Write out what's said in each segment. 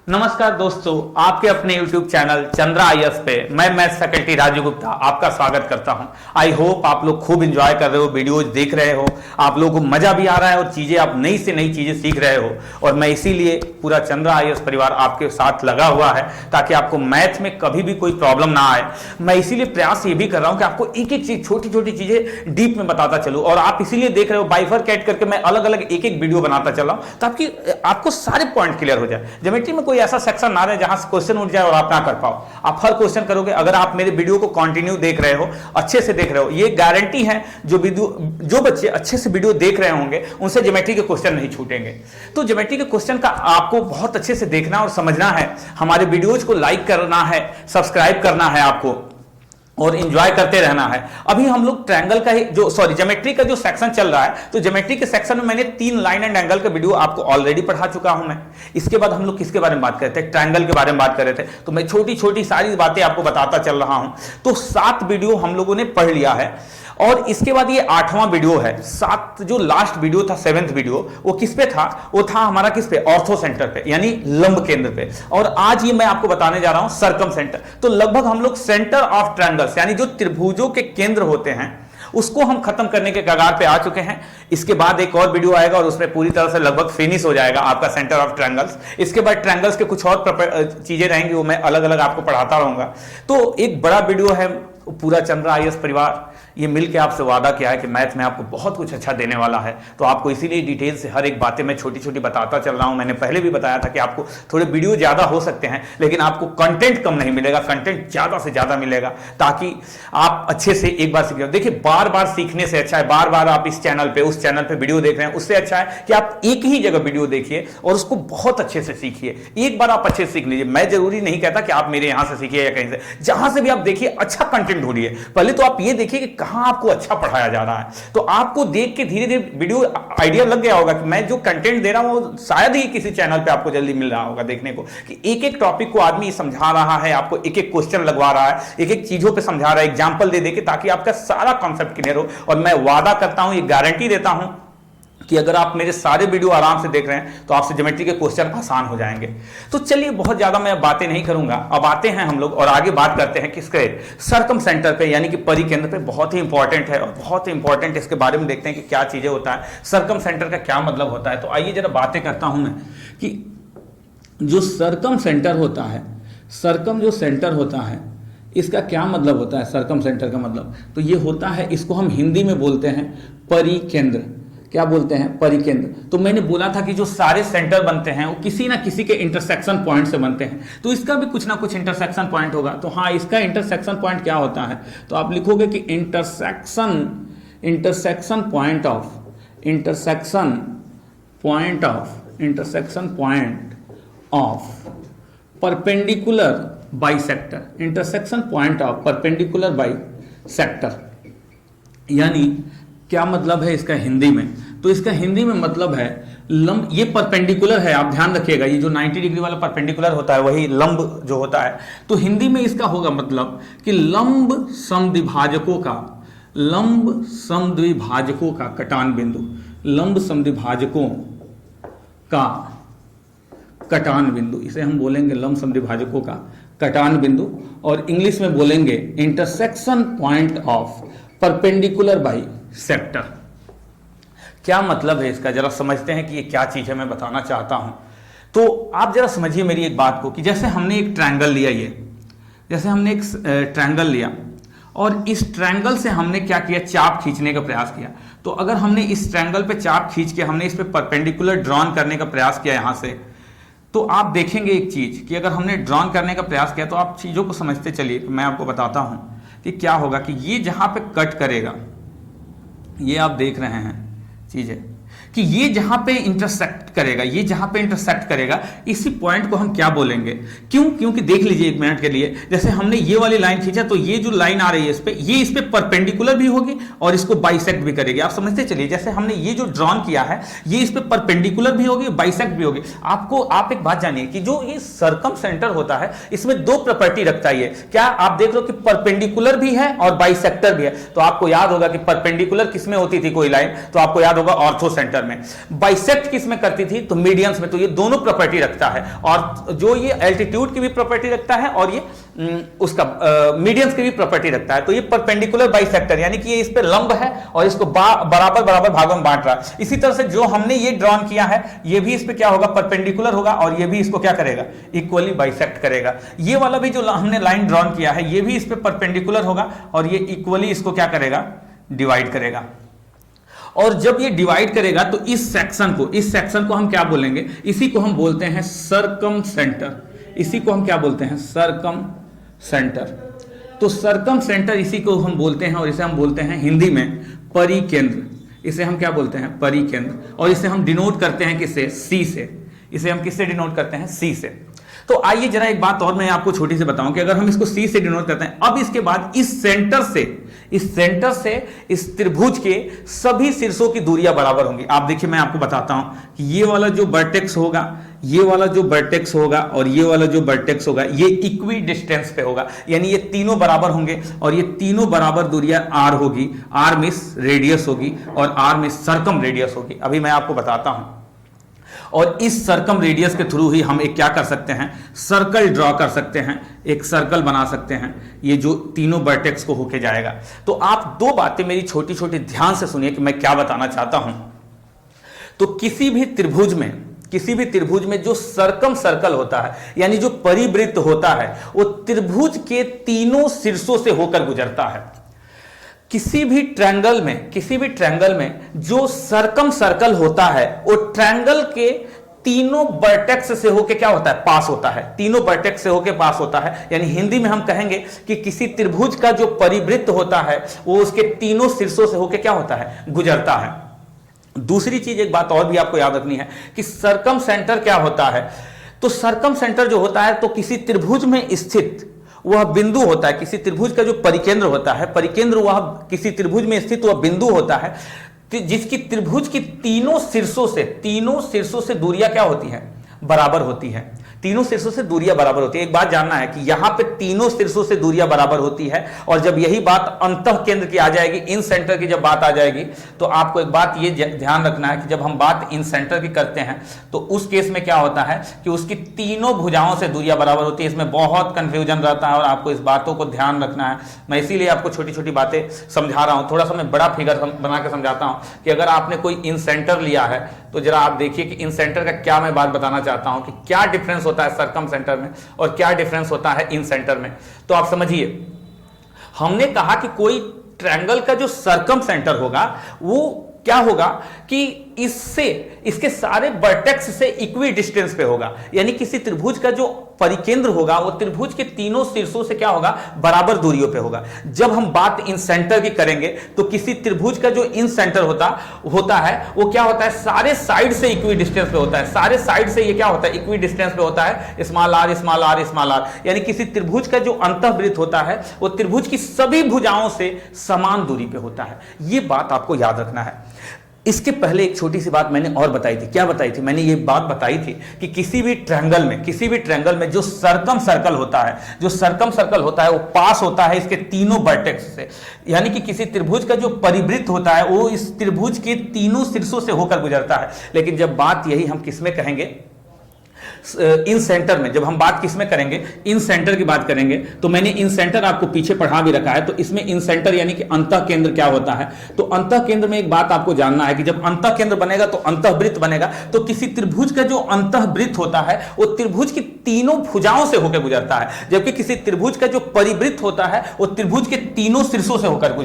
नमस्कार दोस्तों, आपके अपने YouTube चैनल चंद्रा आईएएस पे मैं मैथ्स फैकल्टी राजू गुप्ता आपका स्वागत करता हूं। आई होप आप लोग खूब एंजॉय कर रहे हो, वीडियोज देख रहे हो, आप लोगों को मजा भी आ रहा है और चीजें आप नई से नई चीजें सीख रहे हो। और मैं इसीलिए पूरा चंद्रा आईएएस परिवार आपके साथ लगा हुआ है ताकि आपको मैथ में कभी भी कोई प्रॉब्लम ना आए। मैं इसीलिए प्रयास ये भी कर रहा हूं कि आपको एक एक चीज, छोटी छोटी चीजें डीप में बताता चलूं। और आप इसीलिए देख रहे हो बाइफरकेट करके मैं अलग अलग एक एक वीडियो बनाता चल रहा हूं ताकि आपको सारे पॉइंट क्लियर हो जाए। ज्योमेट्री में कोई ऐसा सेक्शन ना रहे जहां से क्वेश्चन उठ जाए और आप ना कर पाओ। आप हर क्वेश्चन करोगे अगर आप मेरे वीडियो को कंटिन्यू देख रहे हो, अच्छे से देख रहे हो, ये गारंटी है जो बच्चे अच्छे से वीडियो देख रहे होंगे उनसे ज्योमेट्री के क्वेश्चन नहीं छूटेंगे। तो ज्योमेट्री के क्वेश्चन का आपको बहुत अच्छे से देखना और समझना है। हमारे वीडियोज को लाइक करना है, सब्सक्राइब करना है आपको और एंजॉय करते रहना है। अभी हम लोग ट्रायंगल का ही ज्योमेट्री का जो सेक्शन चल रहा है, तो ज्योमेट्री के सेक्शन में मैंने 3 लाइन एंड एंगल का वीडियो आपको ऑलरेडी पढ़ा चुका हूं मैं। इसके बाद हम लोग किसके बारे में बात कर रहे थे? ट्रायंगल के बारे में बात कर रहे थे। तो मैं छोटी छोटी सारी बातें आपको बताता चल रहा हूं। तो 7 वीडियो हम लोगों ने पढ़ लिया है और इसके बाद ये 8वां वीडियो है। 7 जो लास्ट वीडियो था, 7th वीडियो, वो किस पे था? वो था हमारा किस पे? ऑर्थो सेंटर पे, यानी लंब केंद्र पे। और आज ये मैं आपको बताने जा रहा हूं सर्कम सेंटर। तो लगभग हम लोग सेंटर ऑफ ट्रायंगल्स यानी जो त्रिभुजों के केंद्र होते हैं उसको हम खत्म करने के कगार पे आ चुके हैं। इसके बाद एक और वीडियो आएगा और उसमें पूरी तरह से लगभग फिनिश हो जाएगा आपका सेंटर ऑफ ट्रायंगल्स। इसके बाद ट्रायंगल्स के कुछ और चीजें रहेंगी, वो मैं अलग अलग आपको पढ़ाता रहूंगा। तो एक बड़ा वीडियो है पूरा चंद्रा आईएएस परिवार, ये मिलके आपसे वादा किया है कि मैथ में आपको बहुत कुछ अच्छा देने वाला है। तो आपको इसीलिए डिटेल से हर एक बातें मैं छोटी छोटी बताता चल रहा हूं। मैंने पहले भी बताया था कि आपको थोड़े वीडियो ज्यादा हो सकते हैं लेकिन आपको कंटेंट कम नहीं मिलेगा, कंटेंट ज्यादा से ज्यादा मिलेगा ताकि आप अच्छे से एक बार सीख। देखिए, बार बार सीखने से अच्छा है, बार बार आप इस चैनल पे उस चैनल पे वीडियो देख रहे हैं, उससे अच्छा है कि आप एक ही जगह वीडियो देखिए और उसको बहुत अच्छे से सीखिए। एक बार आप अच्छे से सीख लीजिए। मैं जरूरी नहीं कहता कि आप मेरे यहां से सीखिए या कहीं से, जहां से भी आप देखिए अच्छा कंटेंट ढूंढिए। पहले तो आप ये देखिए कि कहां आपको अच्छा पढ़ाया जा रहा है। तो आपको देख के धीरे धीरे वीडियो आइडिया लग गया होगा कि मैं जो कंटेंट दे रहा हूं वो शायद ही किसी चैनल पे आपको जल्दी मिल रहा होगा देखने को, कि एक एक टॉपिक को आदमी समझा रहा है, आपको एक एक क्वेश्चन लगवा रहा है, एक एक चीजों पे समझा रहा है, एग्जांपल दे के, ताकि आपका सारा कॉन्सेप्ट क्लियर हो। और मैं वादा करता हूं, ये गारंटी देता हूं कि अगर आप मेरे सारे वीडियो आराम से देख रहे हैं तो आपसे ज्योमेट्री के क्वेश्चन आसान हो जाएंगे। तो चलिए, बहुत ज्यादा मैं बातें नहीं करूंगा, अब आते हैं हम लोग और आगे बात करते हैं किसके? सर्कम सेंटर पे, यानी कि परिकेंद्र पे। बहुत ही इंपॉर्टेंट है और बहुत ही इंपॉर्टेंट, इसके बारे में देखते हैं कि क्या चीजें होता है, सर्कम सेंटर का क्या मतलब होता है। तो आइए जरा बातें करता हूं मैं कि जो सर्कम सेंटर होता है, सर्कम जो सेंटर होता है, इसका क्या मतलब होता है? सर्कम सेंटर का मतलब तो ये होता है, इसको हम हिंदी में बोलते हैं परिकेंद्र। क्या बोलते हैं? परिकेंद्र। तो मैंने बोला था कि जो सारे सेंटर बनते हैं वो किसी ना किसी के इंटरसेक्शन पॉइंट से बनते हैं, तो इसका भी कुछ ना कुछ इंटरसेक्शन पॉइंट होगा। तो हाँ, इसका इंटरसेक्शन पॉइंट क्या होता है? तो आप लिखोगे कि intersection point of perpendicular bisector. Intersection point of perpendicular bisector यानी क्या मतलब है इसका हिंदी में? तो इसका हिंदी में मतलब है लंब। ये परपेंडिकुलर है, आप ध्यान रखिएगा, ये जो 90 डिग्री वाला परपेंडिकुलर होता है वही लंब जो होता है। तो हिंदी में इसका होगा मतलब कि लंब समद्विभाजकों का कटान बिंदु, लंब समद्विभाजकों का कटान बिंदु, इसे हम बोलेंगे लंब समद्विभाजकों का कटान बिंदु। और इंग्लिश में बोलेंगे intersection point of perpendicular by sector. क्या मतलब है इसका? जरा समझते हैं कि ये क्या चीज है, मैं बताना चाहता हूं। तो आप जरा समझिए मेरी एक बात को कि जैसे हमने एक ट्रायंगल लिया, जैसे हमने एक ट्रायंगल लिया और इस ट्रायंगल से हमने क्या किया? चाप खींचने का प्रयास किया। तो अगर हमने इस ट्रायंगल पे चाप खींच के हमने इस पे परपेंडिकुलर ड्रॉन करने का प्रयास किया यहां से, तो आप देखेंगे एक चीज कि अगर हमने ड्रॉन करने का प्रयास किया तो आप चीजों को समझते चलिए। मैं आपको बताता हूं कि क्या होगा कि ये जहां पे कट करेगा, ये आप देख रहे हैं चीजें कि ये जहां पे इंटरसेक्ट करेगा, ये जहां पे इंटरसेक्ट करेगा, इसी पॉइंट को हम क्या बोलेंगे? क्योंकि देख लीजिए एक मिनट के लिए, जैसे हमने ये वाली लाइन खींचा तो ये जो लाइन आ रही है इस पे परपेंडिकुलर भी होगी और इसको बाइसेक्ट भी करेगी। आप समझते चलिए, जैसे हमने ये जो ड्रॉन किया है ये इस पे परपेंडिकुलर भी होगी, बाइसेक्ट भी होगी। आप एक बात जानिए कि जो ये सर्कम सेंटर होता है इसमें 2 प्रॉपर्टी रखता है। क्या आप देख लो कि परपेंडिकुलर भी है और बाइसेक्टर भी है। तो आपको याद होगा कि परपेंडिकुलर किसमें होती थी कोई लाइन? तो आपको याद होगा ऑर्थो सेंटर में। बाइसेक्ट किस में करती थी? तो मीडियंस में। तो ये दोनों प्रॉपर्टी रखता है, और जो ये एल्टीट्यूड की भी प्रॉपर्टी रखता है और ये उसका मीडियंस की भी प्रॉपर्टी रखता है। तो ये परपेंडिकुलर बाइसेक्टर, यानी कि ये इस पे लंब है और इसको बराबर बराबर भागों में बांट रहा है। इसी तरह से जो हमने ये ड्रॉन किया है, ये भी इस पे क्या होगा? परपेंडिकुलर होगा, और ये भी इसको क्या करेगा? इक्वली बाइसेक्ट करेगा। ये वाला भी जो हमने लाइन ड्रॉन किया है, ये भी इस पे परपेंडिकुलर होगा और ये इक्वली इसको क्या करेगा? डिवाइड करेगा। और जब ये डिवाइड करेगा तो इस सेक्शन को हम क्या बोलेंगे? इसी को हम बोलते हैं सर्कम सेंटर। इसी को हम क्या बोलते हैं? Circum centre. तो सर्कम सेंटर इसी को हम बोलते हैं, और इसे हम बोलते हैं हिंदी में परिकेंद्र। इसे हम क्या बोलते हैं? परिकेंद्र। और इसे हम डिनोट करते हैं किससे? सी से। इसे हम किससे डिनोट करते हैं? सी से। तो आइए जरा एक बात और मैं आपको छोटी सी बताऊं कि अगर हम इसको सी से डिनोट करते हैं, अब इसके बाद इस सेंटर से इस त्रिभुज के सभी शीर्षों की दूरियां बराबर होंगी। आप देखिए, मैं आपको बताता हूं कि ये वाला जो वर्टेक्स होगा, ये वाला जो वर्टेक्स होगा और ये वाला जो वर्टेक्स होगा, ये इक्वी डिस्टेंस पे होगा, यानी ये तीनों बराबर होंगे और ये तीनों बराबर दूरियां आर होगी। आर मींस रेडियस होगी और आर मींस सर्कम रेडियस होगी। अभी मैं आपको बताता हूं। और इस सर्कम रेडियस के थ्रू ही हम एक क्या कर सकते हैं? सर्कल ड्रॉ कर सकते हैं, एक सर्कल बना सकते हैं, ये जो तीनों वर्टेक्स को होके जाएगा। तो आप दो बातें मेरी छोटी छोटी ध्यान से सुनिए कि मैं क्या बताना चाहता हूं। तो किसी भी त्रिभुज में जो सर्कम सर्कल होता है, यानी जो परिवृत्त होता है, वो त्रिभुज के तीनों शीर्षों से होकर गुजरता है। किसी भी ट्रायंगल में जो सर्कम सर्कल होता है, वो ट्रायंगल के तीनों वर्टेक्स से होके क्या होता है? पास होता है। तीनों वर्टेक्स से होके पास होता है, यानी हिंदी में हम कहेंगे कि किसी त्रिभुज का जो परिवृत्त होता है, वो उसके तीनों शीर्षों से होके क्या होता है? गुजरता है। दूसरी चीज, एक बात और भी आपको याद रखनी है कि सर्कम सेंटर क्या होता है। तो सर्कम सेंटर जो होता है, तो किसी त्रिभुज में स्थित वह बिंदु होता है। किसी त्रिभुज का जो परिकेंद्र होता है, परिकेंद्र वह किसी त्रिभुज में स्थित वह बिंदु होता है जिसकी त्रिभुज की तीनों शीर्षों से दूरियां क्या होती हैं? बराबर होती है। तीनों शीर्षों से दूरियां बराबर होती है। एक बात जानना है कि यहां पे तीनों शीर्षों से दूरियां बराबर होती है, और जब यही बात अंतः केंद्र की आ जाएगी, इन सेंटर की जब बात आ जाएगी, तो आपको एक बात ये ध्यान रखना है कि जब हम बात इन सेंटर की करते हैं, तो उस केस में क्या होता है कि उसकी तीनों भुजाओं से दूरियां बराबर होती है। इसमें बहुत कंफ्यूजन रहता है और आपको इस बातों को ध्यान रखना है। मैं इसीलिए आपको छोटी छोटी बातें समझा रहा हूं। थोड़ा सा मैं बड़ा फिगर बना के समझाता हूं कि अगर आपने कोई इन सेंटर लिया है, तो जरा आप देखिए कि इन सेंटर का क्या मैं बात बताना चाहता हूं कि क्या डिफरेंस होता है सर्कम सेंटर में और क्या डिफरेंस होता है इन सेंटर में। तो आप समझिए, हमने कहा कि कोई ट्रायंगल का जो सर्कम सेंटर होगा, वो क्या होगा कि इसके सारे वर्टेक्स से इक्वी डिस्टेंस पे होगा, यानी किसी त्रिभुज का जो परिकेंद्र होगा, वो त्रिभुज के तीनों शीर्षों से क्या होगा? बराबर दूरियों पे होगा। जब हम बात इन सेंटर की करेंगे, तो किसी त्रिभुज का जो इन सेंटर होता है, वो क्या होता है? सारे साइड से इक्वी डिस्टेंस पे होता है। सारे साइड से ये क्या होता है? इक्वी डिस्टेंस पे होता है, small R small R small R. यानी किसी त्रिभुज का जो अंतःवृत्त होता है, वो त्रिभुज की सभी भुजाओं से समान दूरी पे होता है। ये बात आपको याद रखना है। इसके पहले एक छोटी सी बात मैंने और बताई थी। क्या बताई थी? मैंने ये बात बताई थी कि किसी भी ट्रायंगल में जो सर्कम सर्कल होता है, वो पास होता है इसके तीनों वर्टेक्स से। यानी कि किसी त्रिभुज का जो परिवृत्त होता है, वो इस त्रिभुज के तीनों शीर्षों से होकर गुजरता है। लेकिन जब बात यही हम किसमें कहेंगे? इन सेंटर में। जब हम बात किसमें करेंगे? इन सेंटर की बात करेंगे। तो मैंने इन सेंटर आपको पीछे पढ़ा भी रखा है। तो इसमें इन सेंटर यानी कि अंतः केंद्र क्या होता है? तो अंतः केंद्र में एक बात आपको जानना है कि जब अंतः केंद्र बनेगा तो अंतःवृत्त बनेगा। तो किसी त्रिभुज का जो अंतःवृत्त होता है, वो त्रिभुज की तीनों भुजाओं से होकर गुजरता है, जबकि किसी त्रिभुज का जो परिवृत्त होता है, वो त्रिभुज के तीनों शीर्षों से होकर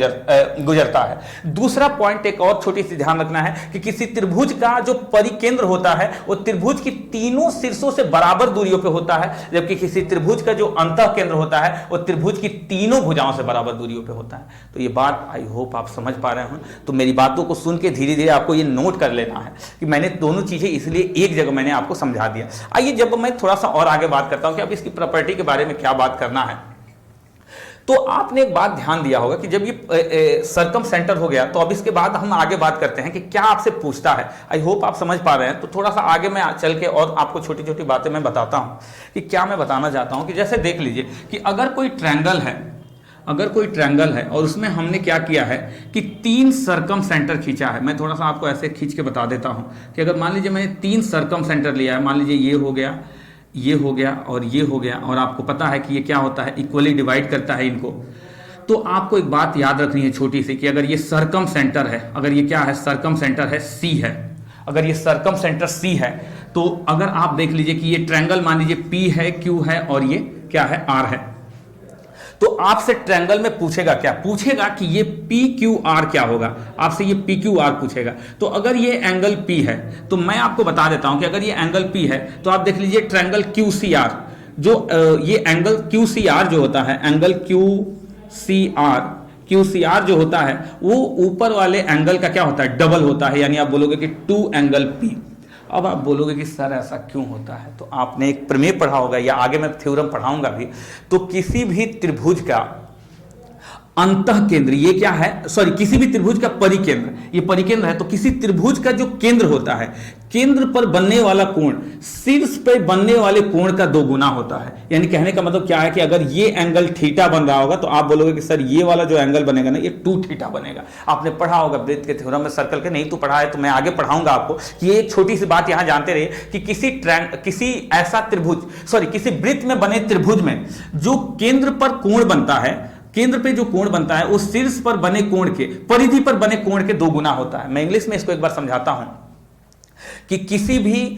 गुजरता है। दूसरा पॉइंट एक और छोटी सी ध्यान रखना है कि किसी त्रिभुज का जो परिकेंद्र होता है, वो त्रिभुज की तीनों शीर्षों से बराबर दूरियों पे होता है, जबकि किसी त्रिभुज का जो अंतः केंद्र होता है, वो त्रिभुज की तीनों भुजाओं से बराबर दूरियों पे होता है। तो ये बात आई होप आप समझ पा रहे हो। तो मेरी बातों को सुन के धीरे धीरे आपको ये नोट कर लेना है कि मैंने दोनों चीजें इसलिए एक जगह मैंने आपको समझा दिया। आइए जब मैं थोड़ा सा और आगे बात करता हूं कि अब इसकी प्रॉपर्टी के बारे में क्या बात करना है, तो आपने एक बात ध्यान दिया होगा कि जब ये सर्कम सेंटर हो गया, तो अब इसके बाद हम आगे बात करते हैं कि क्या आपसे पूछता है। आई होप आप समझ पा रहे हैं। तो थोड़ा सा आगे मैं चल के और आपको छोटी छोटी बातें मैं बताता हूं कि क्या मैं बताना चाहता हूं। कि जैसे देख लीजिए कि अगर कोई ट्रायंगल है, अगर कोई ट्रायंगल है और उसमें हमने क्या किया है कि 3 सर्कम सेंटर खींचा है, मैं थोड़ा सा आपको ऐसे खींच के बता देता हूं कि अगर मान लीजिए मैंने 3 सर्कम सेंटर लिया है, मान लीजिए ये हो गया, ये हो गया और ये हो गया, और आपको पता है कि ये क्या होता है, इक्वली डिवाइड करता है इनको। तो आपको एक बात याद रखनी है छोटी सी कि अगर ये सर्कम सेंटर है, अगर ये क्या है, सर्कम सेंटर है सी है, अगर ये सर्कम सेंटर सी है, तो अगर आप देख लीजिए कि ये ट्रायंगल मान लीजिए P है, Q है और ये क्या है, R है, तो आपसे ट्रायंगल में पूछेगा क्या, पूछेगा कि ये PQR क्या होगा, आपसे ये PQR पूछेगा। तो अगर ये एंगल P है तो मैं आपको बता देता हूं कि अगर ये एंगल P है तो आप देख लीजिए ट्रायंगल QCR, जो ये एंगल QCR जो होता है, एंगल QCR जो होता है वो ऊपर वाले एंगल का क्या होता है, डबल होता है, यानी आप बोलोगे कि 2 एंगल P। अब आप बोलोगे कि सर ऐसा क्यों होता है, तो आपने एक प्रमेय पढ़ा होगा या आगे मैं थ्योरम पढ़ाऊंगा भी, तो किसी भी त्रिभुज का अंतः केंद्र, ये क्या है, सॉरी, किसी भी त्रिभुज का परिकेंद्र, ये परिकेंद्र है, तो किसी त्रिभुज का जो केंद्र होता है, केंद्र पर बनने वाला कोण शीर्ष पर बनने वाले कोण का 2 गुना होता है। यानी कहने का मतलब क्या है कि अगर ये एंगल थीटा बन रहा होगा तो आप बोलोगे कि सर ये वाला जो एंगल बनेगा ना, ये 2 थीटा बनेगा। आपने पढ़ा होगा वृत्त के थ्योरम में सर्कल के, नहीं तो पढ़ा है तो मैं आगे पढ़ाऊंगा आपको कि ये एक छोटी सी बात यहां जानते रहिए कि किसी ऐसा त्रिभुज, सॉरी, किसी वृत्त में बने त्रिभुज में जो केंद्र पर कोण बनता है, केंद्र पे जो कोण बनता है वो शीर्ष पर बने कोण के, परिधि पर बने कोण के 2 गुना होता है। मैं इंग्लिश में इसको एक बार समझाता हूं कि किसी भी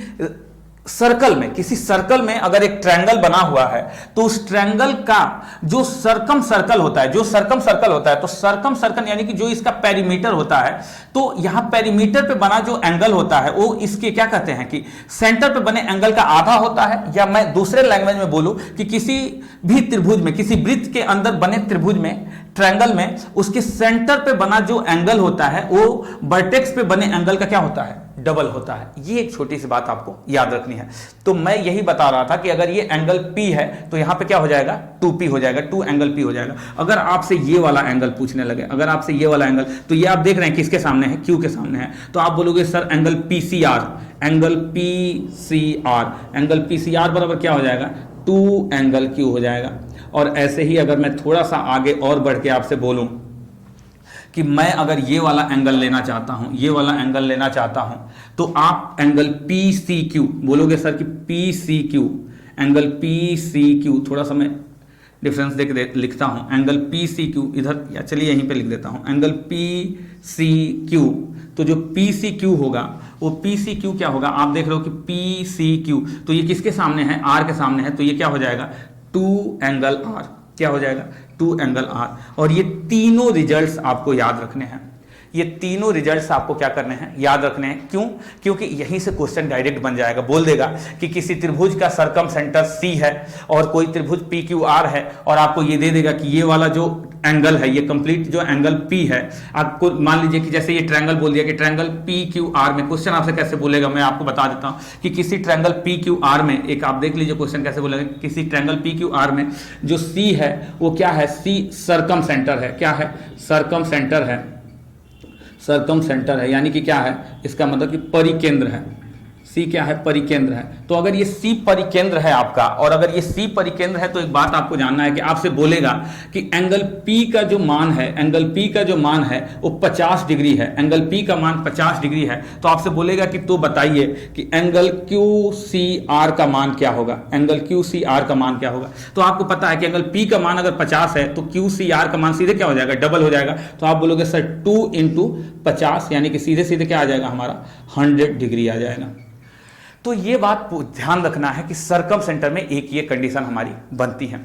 सर्कल में, किसी सर्कल में अगर एक ट्रायंगल बना हुआ है तो उस ट्रायंगल का जो सर्कम सर्कल होता है, जो सर्कम सर्कल होता है, तो सर्कम सर्कल यानी कि जो इसका पेरीमीटर होता है, तो यहां पेरीमीटर पे बना जो एंगल होता है वो इसके क्या कहते हैं कि सेंटर पे बने एंगल का आधा होता है, या मैं दूसरे लैंग्वेज में बोलूं कि किसी भी त्रिभुज में, किसी वृत्त के अंदर बने त्रिभुज में, ट्रायंगल में, उसके सेंटर पे बना जो एंगल होता है वो वर्टेक्स पे बने एंगल का क्या होता है, डबल होता है। ये एक छोटी सी बात आपको याद रखनी है। तो मैं यही बता रहा था कि अगर ये एंगल P है तो यहां पे क्या हो जाएगा, 2P हो जाएगा, 2 एंगल P हो जाएगा। अगर आपसे ये वाला एंगल पूछने लगे, अगर आपसे ये वाला एंगल, तो ये आप देख रहे हैं किसके सामने है, Q के सामने है, तो आप बोलोगे sir angle PCR, angle PCR, angle PCR बराबर क्या हो जाएगा, 2 एंगल Q हो जाएगा। और ऐसे ही अगर मैं थोड़ा सा आगे और बढ़ के आपसे बोलूं कि मैं अगर ये वाला एंगल लेना चाहता हूं, ये वाला एंगल लेना चाहता हूं, तो आप एंगल PCQ बोलोगे सर कि PCQ, एंगल PCQ, थोड़ा सा मैं डिफरेंस देख लिखता हूं, एंगल PCQ इधर, या चलिए यहीं पे लिख देता हूं, एंगल PCQ, तो जो PCQ होगा वो PCQ क्या होगा, आप देख रहे हो कि PCQ, तो ये किसके सामने है, R के सामने है, तो ये क्या हो जाएगा, 2 एंगल R, क्या हो जाएगा, 2 एंगल R। और ये तीनों रिजल्ट्स आपको याद रखने हैं, ये तीनों रिजल्ट्स आपको क्या करने हैं, याद रखने हैं। क्यों, क्योंकि यहीं से क्वेश्चन डायरेक्ट बन जाएगा, बोल देगा कि किसी त्रिभुज का सर्कम सेंटर C है और कोई त्रिभुज PQR है, और आपको ये दे देगा कि ये वाला जो एंगल है, ये कंप्लीट जो एंगल P है, आपको मान लीजिए कि जैसे ये ट्रायंगल बोल दिया कि ट्रायंगल PQR में, क्वेश्चन आपसे कैसे बोलेगा मैं आपको बता देता हूं कि किसी ट्रायंगल PQR में, एक आप देख लीजिए क्वेश्चन कैसे बोलेगा, किसी ट्रायंगल PQR में जो C है वो क्या है, C सर्कम सेंटर है, क्या है, सर्कम सेंटर है, सर्कम सेंटर है, यानी कि क्या है, इसका मतलब कि परिकेंद्र है, C क्या है, परिकेंद्र है। तो अगर ये C परिकेंद्र है आपका, और अगर ये C परिकेंद्र है, तो एक बात आपको जानना है कि आपसे बोलेगा कि एंगल P का जो मान है, एंगल P का जो मान है वो 50 डिग्री है, एंगल P का मान 50 डिग्री है, तो आपसे बोलेगा कि तो बताइए कि एंगल QCR का मान क्या होगा, एंगल QCR का मान क्या होगा। तो आपको पता है कि एंगल P का मान अगर 50 है तो QCR का मान सीधे क्या हो जाएगा, डबल हो जाएगा। तो आप बोलोगे सर 2 × 50, यानी कि सीधे सीधे क्या आ जाएगा, हमारा 100 डिग्री आ जाएगा। तो ये बात ध्यान रखना है कि सर्कम सेंटर में एक ये कंडीशन हमारी बनती है।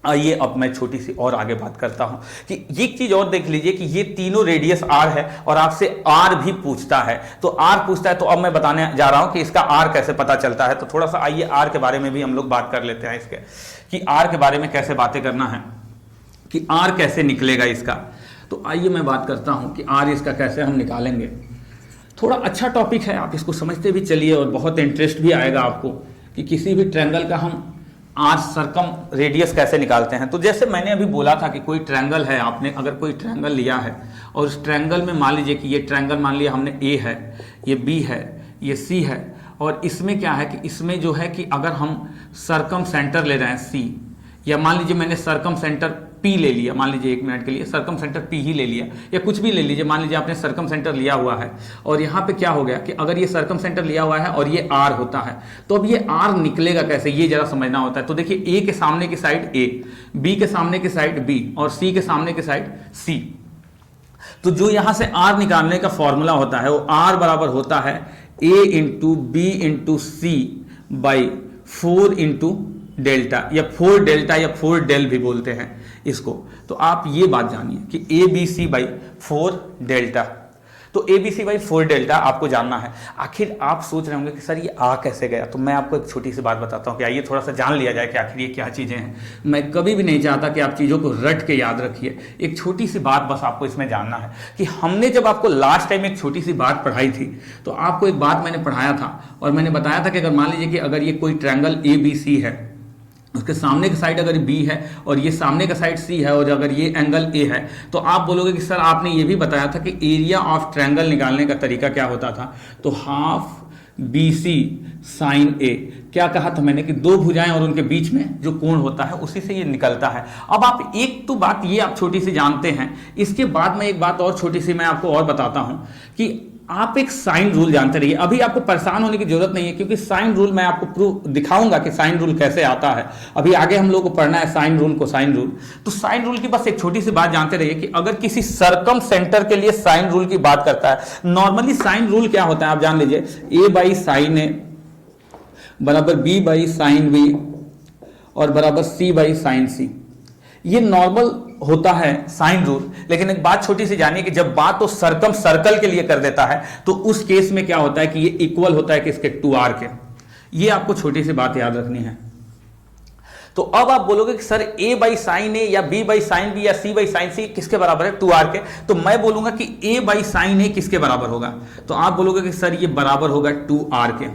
आइए अब मैं छोटी सी और आगे बात करता हूं कि एक चीज और देख लीजिए कि ये तीनों रेडियस R है और आपसे R भी पूछता है, तो R पूछता है, तो अब मैं बताने जा रहा हूं कि इसका R कैसे पता चलता है। तो थोड़ा सा आइए R के बारे में भी हम लोग बात कर लेते हैं, इसके कि R के बारे में कैसे बातें करना है, कि R कैसे निकलेगा इसका। तो आइए मैं बात करता हूं कि R इसका कैसे हम निकालेंगे। थोड़ा अच्छा टॉपिक है, आप इसको समझते भी चलिए और बहुत इंटरेस्ट भी आएगा आपको कि किसी भी ट्रायंगल का हम R सर्कम रेडियस कैसे निकालते हैं। तो जैसे मैंने अभी बोला था कि कोई ट्रायंगल है, आपने अगर कोई ट्रायंगल लिया है और उस ट्रायंगल में मान लीजिए कि ये ट्रायंगल मान लिया हमने A है, ये B है, ये C है, और इसमें क्या है कि इसमें जो है कि अगर हम सर्कम सेंटर ले रहे हैं C, या मान लीजिए मैंने सर्कम सेंटर P ले लिया, मान लीजिए 1 मिनट के लिए सर्कम सेंटर P ही ले लिया, या कुछ भी ले लीजिए, मान लीजिए आपने सर्कम सेंटर लिया हुआ है और यहाँ पे क्या हो गया कि अगर ये सर्कम सेंटर लिया हुआ है और ये R होता है, तो अब ये R निकलेगा कैसे, ये जरा समझना होता है। तो देखिए A के सामने की साइड A, B के सामने की साइड B और C के सामने की साइड C। तो जो यहां से R निकालने का फॉर्मूला होता है वो R बराबर होता है A into B into C by 4 into delta, या 4 डेल्टा या 4 डेल भी बोलते हैं इसको। तो आप ये बात जानिए कि A B C by 4 delta, तो A B C by 4 delta आपको जानना है। आखिर आप सोच रहे होंगे कि सर ये आ कैसे गया, तो मैं आपको एक छोटी सी बात बताता हूँ कि आइए थोड़ा सा जान लिया जाए कि आखिर ये क्या चीज़ें हैं। मैं कभी भी नहीं चाहता कि आप चीज़ों को रट के याद रखिए, एक छोटी सी बात बस आपको इसमें जानना है कि हमने जब आपको लास्ट टाइम एक छोटी सी बात पढ़ाई थी, तो आपको एक बात मैंने पढ़ाया था और मैंने बताया था कि अगर मान लीजिए कि अगर ये कोई ट्रायंगल ए बी सी है, उसके सामने का साइड अगर B है और ये सामने का साइड C है और अगर ये एंगल A है, तो आप बोलोगे कि सर आपने ये भी बताया था कि एरिया ऑफ ट्रायंगल निकालने का तरीका क्या होता था, तो हाफ BC साइन A। क्या कहा था मैंने कि दो भुजाएं और उनके बीच में जो कोण होता है उसी से ये निकलता है। अब आप एक तो बात ये आप छोटी सी जानते हैं, इसके बाद में एक बात और छोटी सी मैं आपको और बताता हूं कि आप एक साइन रूल जानते रहिए। अभी आपको परेशान होने की जरूरत नहीं है, क्योंकि साइन रूल मैं आपको प्रूफ दिखाऊंगा कि साइन रूल कैसे आता है। अभी आगे हम लोग को पढ़ना है साइन रूल को, साइन रूल। तो साइन रूल की बस एक छोटी सी बात जानते रहिए कि अगर किसी सर्कम सेंटर के लिए साइन रूल की बात करता है, नॉर्मली साइन रूल क्या होता है आप जान लीजिए, ए बाई साइन ए बराबर बी बाई साइन बी और बराबर सी बाई साइन सी। ये नॉर्मल होता है साइन रूल। लेकिन एक बात छोटी सी जानिए कि जब बात तो सर्कम सर्कल के लिए कर देता है, तो उस केस में क्या होता है कि ये इक्वल होता है किसके, 2r के। ये आपको छोटी सी बात याद रखनी है। तो अब आप बोलोगे कि सर a बाई साइन ए या b बाई साइन बी या c बाई साइन सी किसके बराबर है, 2r के। तो मैं बोलूंगा कि a बाई साइन ए किसके बराबर होगा, तो आप बोलोगे कि सर ये बराबर होगा 2r के।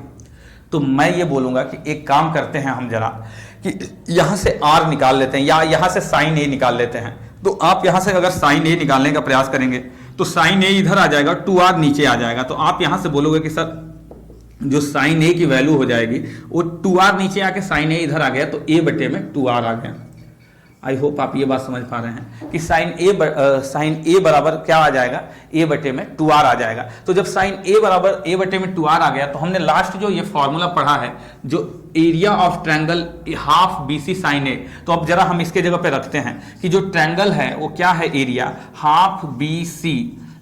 तो मैं ये बोलूंगा कि एक काम करते हैं हम जरा कि यहां से r निकाल लेते हैं या यहां से साइन a निकाल लेते हैं। तो आप यहां से अगर साइन a निकालने का प्रयास करेंगे तो साइन a इधर आ जाएगा, 2r नीचे आ जाएगा। तो आप यहां से बोलोगे कि सर जो साइन a की वैल्यू हो जाएगी वो 2r नीचे आके साइन a इधर आ गया, तो a बटे में 2r आ गया। आई होप आप ये बात समझ पा रहे हैं कि साइन a बराबर क्या आ जाएगा, a बटे में 2r आ जाएगा। तो जब साइन a बराबर a बटे में 2r आ गया, तो हमने लास्ट जो ये फॉर्मूला पढ़ा है, जो area of triangle half BC sine a, तो अब जरा हम इसके जगह पे रखते हैं कि जो ट्रायंगल है वो क्या है, area half BC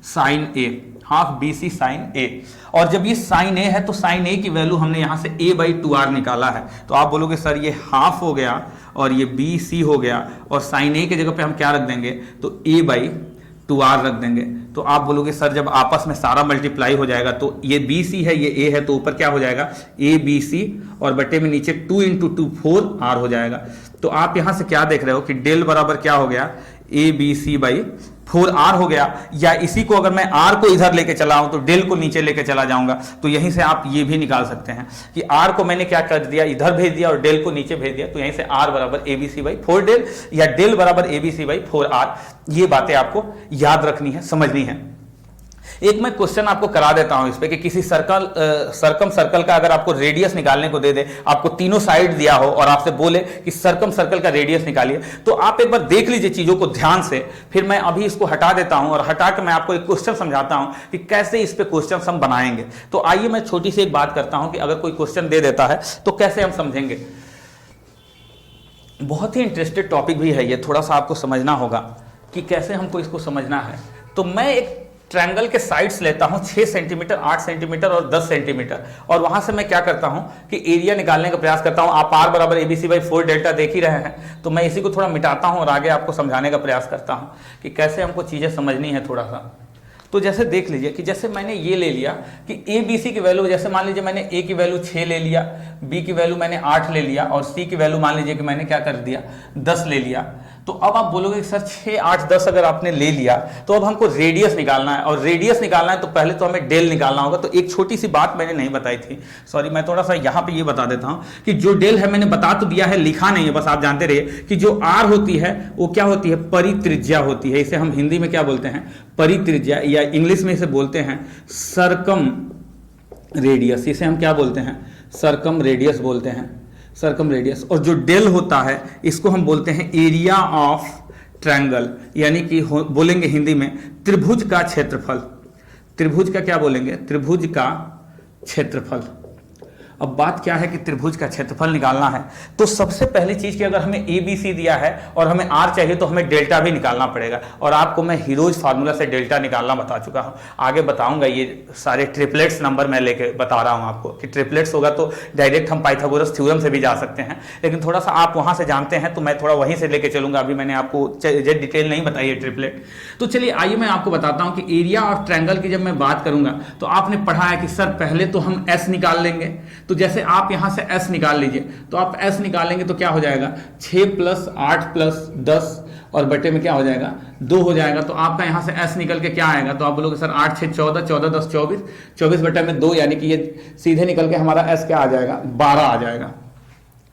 sine a, half BC sine a। और जब ये साइन a है तो साइन a की वैल्यू हमने यहां से a बाई 2r निकाला है। तो आप बोलोगे सर ये हाफ हो गया और ये BC हो गया, और साइन a की जगह पे हम क्या रख देंगे, तो a बाई 2r रख देंगे। तो आप बोलोगे सर जब आपस में सारा मल्टीप्लाई हो जाएगा तो ये BC है ये a है, तो ऊपर क्या हो जाएगा, ABC और बटे में नीचे 2 इंटू 2 4r हो जाएगा। तो आप यहां से क्या देख रहे हो कि डेल बराबर क्या हो गया, ABC बाई 4r हो गया। या इसी को अगर मैं r को इधर लेके चला हूं तो डेल को नीचे लेके चला जाऊंगा, तो यहीं से आप ये भी निकाल सकते हैं कि r को मैंने क्या कर दिया, इधर भेज दिया और डेल को नीचे भेज दिया। तो यहीं से r बराबर ABC बाई 4 डेल या डेल बराबर ABC बाई 4r। ये बातें आपको याद रखनी है, समझनी है। एक मैं क्वेश्चन आपको करा देता हूं इस पे कि किसी सर्कम सर्कल का अगर आपको रेडियस निकालने को दे दे, आपको तीनों साइड दिया हो और आपसे बोले कि सर्कम सर्कल का रेडियस निकालिए, तो आप एक बार देख लीजिए चीजों को ध्यान से। फिर मैं अभी इसको हटा देता हूं और हटा के मैं आपको एक क्वेश्चन समझाता हूं कि कैसे इस पे क्वेश्चन हम बनाएंगे। तो आइए मैं छोटी सी एक बात करता हूं कि अगर कोई क्वेश्चन दे देता है तो कैसे हम समझेंगे। बहुत ही इंटरेस्टेड टॉपिक भी है ये, थोड़ा सा आपको समझना होगा कि कैसे हमको इसको समझना है। तो मैं एक ट्रायंगल के साइड्स लेता हूं 6 सेंटीमीटर, 8 सेंटीमीटर और 10 सेंटीमीटर, और वहां से मैं क्या करता हूं कि एरिया निकालने का प्रयास करता हूं। आप r बराबर ABC बाई 4 डेल्टा देख ही रहे हैं, तो मैं इसी को थोड़ा मिटाता हूं और आगे आपको समझाने का प्रयास करता हूं कि कैसे हमको चीजें समझनी है थोड़ा सा। तो जैसे देख लीजिए कि जैसे मैंने ये ले लिया कि ABC की वैल्यू, जैसे मान लीजिए मैंने A की वैल्यू 6 ले लिया, B की वैल्यू मैंने 8 ले लिया और C की वैल्यू मान लीजिए कि मैंने क्या कर दिया 10 ले लिया। तो अब आप बोलोगे सर 6, 8, 10 अगर आपने ले लिया तो अब हमको रेडियस निकालना है, और रेडियस निकालना है तो पहले तो हमें डेल निकालना होगा। तो एक छोटी सी बात मैंने नहीं बताई थी, सॉरी, मैं थोड़ा सा यहाँ पे ये बता देता हूँ कि जो डेल है मैंने बता तो दिया है, लिखा नहीं है, बस आप जानते रहिए कि जो आर होती है वो क्या होती है, परित्रिज्या होती है। इसे हम हिंदी में क्या बोलते हैं, परित्रिज्या, या इंग्लिश में इसे बोलते हैं सरकम रेडियस। इसे हम क्या बोलते हैं, सरकम रेडियस बोलते हैं, सरकम रेडियस। और जो डेल होता है इसको हम बोलते हैं एरिया ऑफ ट्रायंगल, यानी कि बोलेंगे हिंदी में त्रिभुज का क्षेत्रफल। त्रिभुज का क्या बोलेंगे? त्रिभुज का क्षेत्रफल। अब बात क्या है कि त्रिभुज का क्षेत्रफल निकालना है तो सबसे पहली चीज कि अगर हमें ए बी सी दिया है और हमें आर चाहिए तो हमें डेल्टा भी निकालना पड़ेगा, और आपको मैं हीरोज फार्मूला से डेल्टा निकालना बता चुका हूं। आगे बताऊंगा, ये सारे ट्रिपलेट्स नंबर मैं लेके बता रहा हूं आपको कि ट्रिपलेट्स होगा तो डायरेक्ट हम पाइथागोरस थ्योरम से भी जा सकते हैं, लेकिन थोड़ा सा आप वहां से जानते हैं तो मैं थोड़ा वहीं से लेके चलूंगा। अभी मैंने आपको डिटेल नहीं बताई है ट्रिपलेट। तो चलिए आइए मैं आपको बताता हूं कि एरिया ऑफ ट्रायंगल की जब मैं बात करूंगा तो आपने पढ़ा है कि सर पहले तो हम एस निकाल लेंगे। तो जैसे आप यहां से s निकाल लीजिए, तो आप s निकालेंगे तो क्या हो जाएगा 6 + 8 + 10 और बटे में क्या हो जाएगा 2 हो जाएगा। तो आपका यहां से s निकल के क्या आएगा? तो आप बोलोगे सर 8 6 14, 14 10 24, 24 बटे में 2, यानी कि ये सीधे निकल के हमारा s क्या आ जाएगा 12 आ जाएगा।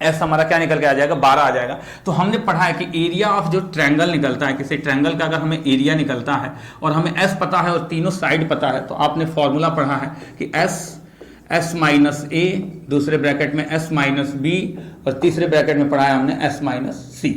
s हमारा क्या निकल के आ जाएगा 12 आ जाएगा। तो हमने पढ़ा है कि एरिया ऑफ जो ट्रायंगल निकलता है, किसी ट्रायंगल का अगर हमें एरिया निकलता है और हमें s पता है और तीनों साइड पता है, तो आपने फॉर्मूला पढ़ा है कि s - a, दूसरे ब्रैकेट में s - b और तीसरे ब्रैकेट में पढ़ा है हमने s - c।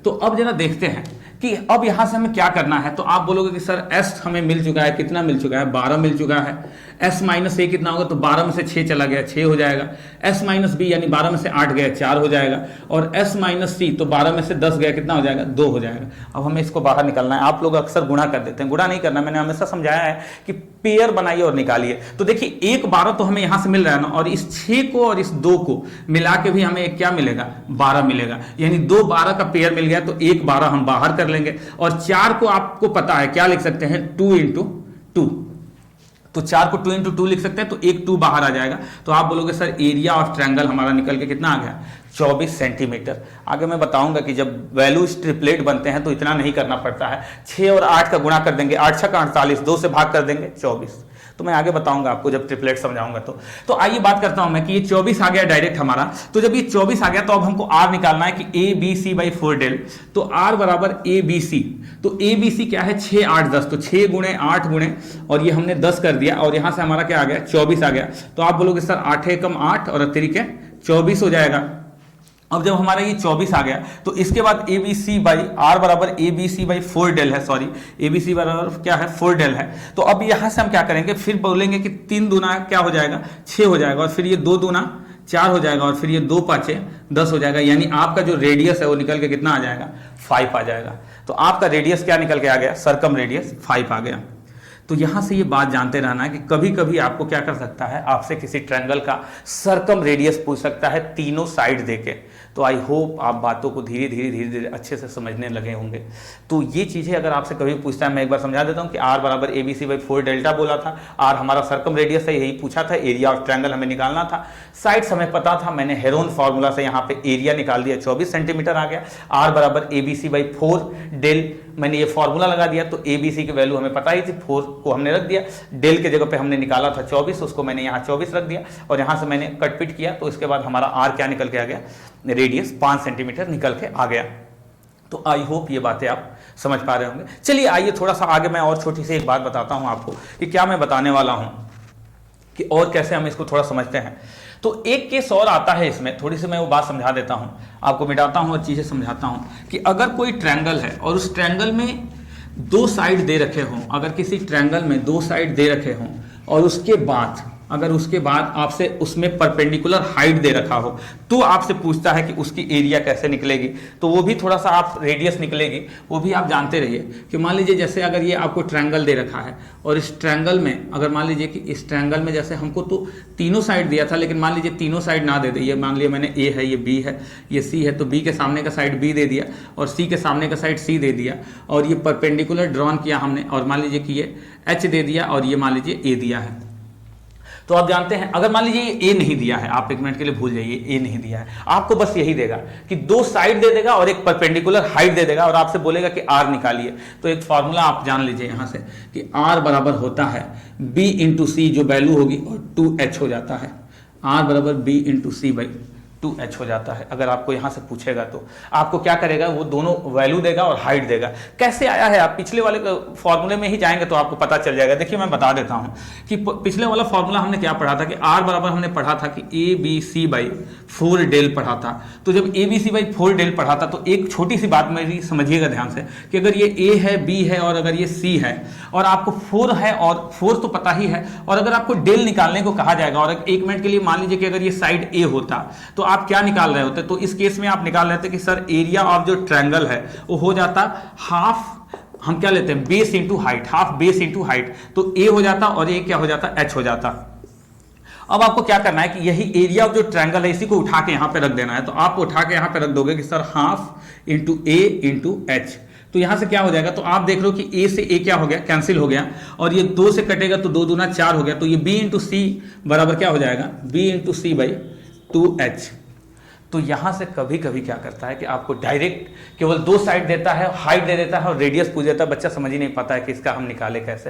तो अब जरा देखते हैं कि अब यहां से हमें क्या करना है। तो आप बोलोगे कि सर s हमें मिल चुका है, कितना मिल चुका है 12 मिल चुका है। s - a कितना होगा? तो 12 में से 6 चला गया 6 हो जाएगा। s - b यानी 12 में से 8 गया 4 हो जाएगा, और s - c तो 12 में से 10 गया कितना हो जाएगा 2 हो जाएगा। अब हमें इसको बाहर निकालना है। आप लोग अक्सर गुणा कर देते हैं, गुणा नहीं करना, मैंने हमेशा समझाया है कि पेयर बनाइए और निकालिए। तो देखिए 1 12 तो हमें यहां से मिल रहा है ना, और इस 6 को और इस 2 को मिला के भी हमें एक क्या मिलेगा 12 मिलेगा, यानी 2 12 का पेयर मिल गया। तो 1 12 हम बाहर कर लेंगे, और 4 को आपको पता है क्या लिख सकते हैं 2 × 2। तो 4 को 2 × 2 लिख सकते हैं, तो एक 2 बाहर आ जाएगा। तो आप बोलोगे सर एरिया ऑफ ट्रायंगल हमारा निकल के कितना आ गया 24 सेंटीमीटर। आगे मैं बताऊंगा कि जब वैल्यूज ट्रिपलेट बनते हैं तो इतना नहीं करना पड़ता है, 6 और 8 का गुणा कर देंगे, 8 6 48, 2 से भाग कर देंगे 24। तो मैं आगे बताऊंगा आपको जब ट्रिपलेट समझाऊंगा। तो आइए बात करता हूं मैं कि ये 24 आ गया डायरेक्ट हमारा। तो जब ये 24 आ गया तो अब हमको r निकालना है कि ABC/4 डेल। तो r बराबर ABC। तो ABC क्या है 6 8 10, तो 6 × 8 गुणे और ये हमने 10 कर दिया, और यहां से हमारा क्या आ गया 24 आ गया। तो आप बोलोगे सर 8 × 8 और अतिरिक्त 24 हो जाएगा। अब जब हमारा ये 24 आ गया तो इसके बाद r बराबर ABC/4 डेल है, सॉरी ABC बराबर क्या है 4 डेल है। तो अब यहां से हम क्या करेंगे, फिर बोलेंगे कि 3 दूना क्या हो जाएगा 6 हो जाएगा, और फिर ये 2 दूना 4 हो जाएगा, और फिर ये 2 5 10 हो जाएगा, यानी आपका जो रेडियस है वो निकल के कितना आ जाएगा 5 आ जाएगा। तो आपका रेडियस क्या निकल के आ गया सर्कम रेडियस 5 आ गया। तो यहां से ये बात जानते रहना है कि कभी कभी आपको क्या कर सकता है, आपसे किसी ट्रायंगल का सर्कम रेडियस पूछ सकता है तीनों साइड देके। तो आई होप आप बातों को धीरे धीरे अच्छे से समझने लगे होंगे। तो ये चीजें अगर आपसे कभी पूछता है, मैं एक बार समझा देता हूं कि r बराबर ABC/4 डेल्टा बोला था, r हमारा सर्कम रेडियस है, यही पूछा था, एरिया ऑफ ट्रायंगल हमें निकालना था, साइड्स हमें पता था, मैंने हेरोन फार्मूला से यहाँ पे एरिया निकाल दिया 24 सेंटीमीटर आ गया। r बराबर ABC/4 डेल, मैंने ये फॉर्मूला लगा दिया, तो ABC की वैल्यू हमें पता ही थी, 4 को हमने रख दिया, डेल के जगह पे हमने निकाला था 24, उसको मैंने यहाँ 24 रख दिया, और यहाँ से मैंने कटपिट किया। तो इसके बाद हमारा r क्या निकल के आ गया, रेडियस 5 सेंटीमीटर निकल के आ गया। तो आई होप ये बातें आप समझ पा रहे होंगे। चलिए आइए थोड़ा सा आगे मैं और छोटी सी एक बात बताता हूँ आपको कि क्या मैं बताने वाला हूँ कि और कैसे हम इसको थोड़ा समझते हैं। तो एक केस और आता है इसमें, थोड़ी सी मैं वो बात समझा देता हूं, आपको मिटाता हूं और चीजें समझाता हूं कि अगर कोई ट्रायंगल है और उस ट्रायंगल में 2 साइड दे रखे हों, अगर किसी ट्रायंगल में 2 साइड दे रखे हों और उसके बाद आपसे उसमें परपेंडिकुलर हाइट दे रखा हो, तो आपसे पूछता है कि उसकी एरिया कैसे निकलेगी। तो वो भी थोड़ा सा आप रेडियस निकलेगी, वो भी आप जानते रहिए कि मान लीजिए जैसे अगर ये आपको ट्रायंगल दे रखा है और इस ट्रायंगल में अगर मान लीजिए कि इस ट्रायंगल में जैसे हमको तो तीनों साइड दिया था, लेकिन मान लीजिए तीनों साइड ना दे दे, ये मान लिया मैंने A है, ये B है, ये C है, तो B के सामने का साइड B दे दिया और C के सामने का साइड C दे दिया, और ये परपेंडिकुलर ड्रॉन किया हमने, और मान लीजिए कि ये H दे दिया और ये मान लीजिए A दिया है। तो आप जानते हैं अगर मान लीजिए ये A नहीं दिया है, आप एक मिनट के लिए भूल जाइए, A नहीं दिया है, आपको बस यही देगा कि 2 साइड दे देगा और एक परपेंडिकुलर हाइट दे देगा और आपसे बोलेगा कि R निकालिए। तो एक फॉर्मूला आप जान लीजिए यहां से कि R बराबर होता है B × C, जो वैल्यू होगी और 2H हो जाता है। R बराबर B × C/2 2h हो जाता है। अगर आपको यहां से पूछेगा तो आपको क्या करेगा, वो दोनों वैल्यू देगा और हाइट देगा। कैसे आया है, आप पिछले वाले फॉर्मूले में ही जाएंगे तो आपको पता चल जाएगा। देखिए मैं बता देता हूं कि पिछले वाला फॉर्मूला हमने क्या पढ़ा था कि r बराबर हमने पढ़ा था कि ABC/4 डेल पढ़ा था। तो जब ABC/4 डेल पढ़ा था तो एक छोटी सी बात मेरी समझिएगा ध्यान से कि अगर ये A है, B है और अगर ये C है और आपको 4 है और 4 तो पता ही है, और अगर आपको डेल निकालने को कहा जाएगा और एक मिनट के लिए मान लीजिए कि अगर ये साइड A होता तो आप क्या निकाल रहे होते, तो इस केस में आप निकाल रहे थे कि सर एरिया ऑफ जो ट्रायंगल है वो हो जाता हाफ, हम क्या लेते हैं base into height, half base into height, तो ए हो जाता और ये क्या हो जाता, एच हो जाता। अब आपको क्या करना है कि यही एरिया ऑफ जो ट्रायंगल है इसी को उठा के यहां पे रख देना है। तो आप उठा के यहां पे रख दोगे कि सर हाफ इंटू ए इंटू एच, तो यहां से क्या हो जाएगा, तो आप देख रहे हो कि ए से ए क्या हो गया, कैंसिल हो गया, और ये 2 से कटेगा तो 2 दूना 4 हो गया, तो ये बी इंटू सी बराबर क्या हो जाएगा, B into C by 2h। तो यहां से कभी कभी क्या करता है कि आपको डायरेक्ट केवल 2 साइड देता है, हाइट दे देता है और रेडियस पूछ देता है, बच्चा समझ ही नहीं पाता है कि इसका हम निकाले कैसे।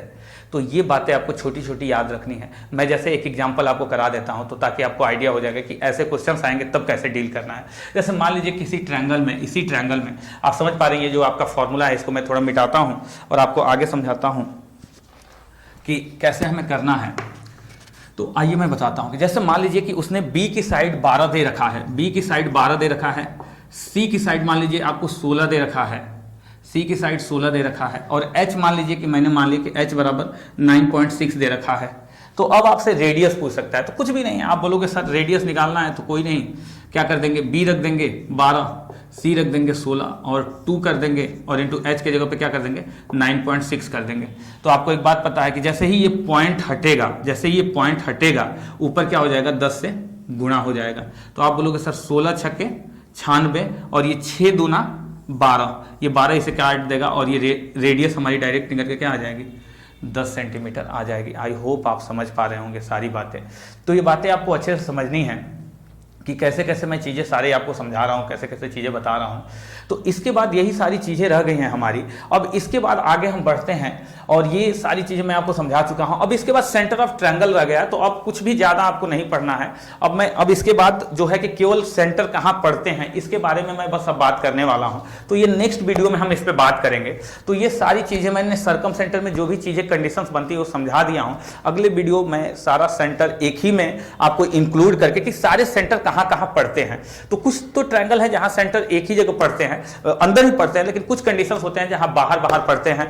तो ये बातें आपको छोटी छोटी याद रखनी है। मैं जैसे एक एग्जांपल आपको करा देता हूं तो ताकि आपको आइडिया हो जाएगा कि ऐसे क्वेश्चंस आएंगे तब कैसे डील करना है। जैसे मान लीजिए किसी ट्रायंगल में, इसी ट्रायंगल में आप समझ पा रही है जो आपका फॉर्मूला है, इसको मैं थोड़ा मिटाता हूं और आपको आगे समझाता हूं कि कैसे हमें करना है। तो आइए मैं बताता हूं कि जैसे मान लीजिए कि उसने B की साइड 12 दे रखा है, B की साइड 12 दे रखा है, C की साइड मान लीजिए आपको 16 दे रखा है, C की साइड 16 दे रखा है, और H मान लीजिए कि मैंने मान लिया कि H बराबर 9.6 दे रखा है। तो अब आपसे रेडियस पूछ सकता है, तो कुछ भी नहीं है, आप बोलोगे सर रेडियस निकालना है तो कोई नहीं, क्या कर देंगे, B रख देंगे 12, C रख देंगे 16 और 2 कर देंगे और इंटू H के जगह पे क्या कर देंगे 9.6 कर देंगे। तो आपको एक बात पता है कि जैसे ही ये पॉइंट हटेगा, जैसे ये पॉइंट हटेगा ऊपर क्या हो जाएगा, 10 से गुणा हो जाएगा। तो आप बोलोगे सर 16 छक्के 96 और ये 6 दूना 12, ये 12 इसे काट देगा और ये रेडियस हमारी डायरेक्ट निकल के क्या आ जाएगी, 10 सेंटीमीटर आ जाएगी। आई होप आप समझ पा रहे होंगे सारी बातें। तो ये बातें आपको अच्छे से समझनी है कि कैसे कैसे मैं चीज़ें सारे आपको समझा रहा हूँ, कैसे कैसे चीज़ें बता रहा हूँ। तो इसके बाद यही सारी चीज़ें रह गई हैं हमारी। अब इसके बाद आगे हम बढ़ते हैं और ये सारी चीज़ें मैं आपको समझा चुका हूँ। अब इसके बाद सेंटर ऑफ ट्रायंगल रह गया, तो अब कुछ भी ज़्यादा आपको नहीं पढ़ना है। अब इसके बाद जो है कि केवल सेंटर कहाँ पढ़ते हैं इसके बारे में मैं बस अब बात करने वाला हूँ। तो ये नेक्स्ट वीडियो में हम इस पर बात करेंगे। तो ये सारी चीज़ें मैंने सर्कम सेंटर में जो भी चीज़ें कंडीशंस बनती है वो समझा दिया हूँ। अगले वीडियो में सारा सेंटर एक ही में आपको इंक्लूड करके कि सारे सेंटर कहाँ कहाँ पढ़ते हैं। तो कुछ तो ट्रायंगल है जहाँ सेंटर एक ही जगह पढ़ते हैं, अंदर ही पढ़ते हैं, लेकिन कुछ कंडीशंस होते हैं जहाँ बाहर बाहर पढ़ते हैं,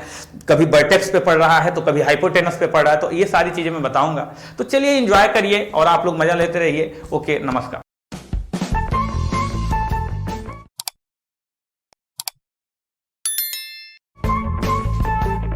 कभी वर्टेक्स पे पढ़ रहा है तो कभी हाइपोटेनस पे पढ़ रहा है। तो ये सारी चीजें मैं बताऊंगा। तो चलिए एंजॉय करिए और आप लोग मजा लेते रहिए। ओके, नमस्कार।